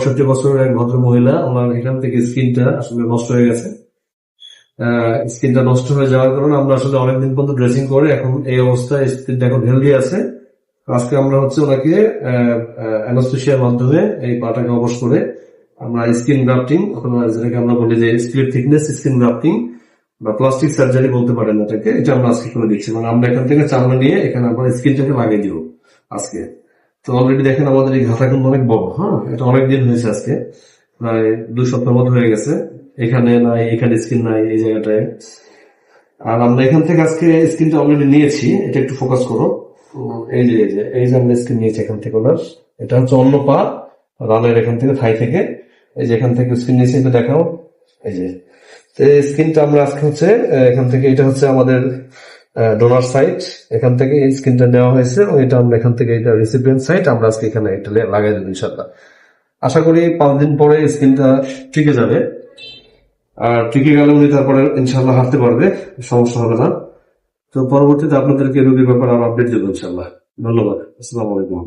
65 বছরের এক ভদ্র মহিলা, ওনার এখান থেকে স্কিনটা আসলে নষ্ট হয়ে গেছে। স্কিনটা নষ্ট হয়ে যাওয়ার কারণে আমরা আসলে অনেকদিন পর্যন্ত ড্রেসিং করে এখন এই অবস্থায় স্কিনটা এখন হেলদি আছে। আজকে আমরা হচ্ছে ওনাকে অ্যানাস্থেসিয়ার মাধ্যমে এই পাটাকে অবশ করে আমরা স্কিন গ্রাফটিং, যেটাকে আমরা বলি যে স্প্লিট থিকনেস স্কিন গ্রাফটিং বা প্লাস্টিক সার্জারি বলতে পারেন এটাকে, এটা আমরা আজকে করে দিচ্ছি। মানে আমরা এখান থেকে চামড়া নিয়ে এখানে আমরা স্কিনটাকে লাগিয়ে দিব আজকে। তো অলরেডি দেখেন আমাদের এই ঘাটা কিন্তু অনেক বড়। এটা অনেকদিন হয়েছে, আজকে প্রায় 2 সপ্তাহ মতো হয়ে গেছে। এখানে নাই, এখানে স্কিন নাই এই জায়গাটায়। আর আমরা এখান থেকে আজকে স্কিনটা অলরেডি নিয়েছি, এটা একটু ফোকাস করো। এই যে আমরা স্কিন নিয়েছি এখান থেকে ওনার। এটা হচ্ছে অন্য পা, রানের এখান থেকে, থাই থেকে। এই যে এখান থেকে স্কিন নিয়েছি, এটা দেখাও। এই যে স্কিনটা আমরা আজকে হচ্ছে এখান থেকে, এটা হচ্ছে আমাদের ডোনার সাইট, এখান থেকে এই স্কিনটা নেওয়া হয়েছে। এটা আমরা এখান থেকে, এটা রিসিপিয়েন্ট সাইট, আমরা আজকে এখানে এটা লাগাই দেবো ইনশাল্লাহ। আশা করি 5 দিন পরে স্কিনটা টিকে যাবে। আর টিকে গেলে উনি তারপরে ইনশাল্লাহ হাঁটতে পারবে, সমস্যা হবে না। তো পরবর্তীতে আপনাদেরকে রোগীর ব্যাপারে আরো আপডেট দেবো ইনশাল্লাহ। ধন্যবাদ। আসসালামু আলাইকুম।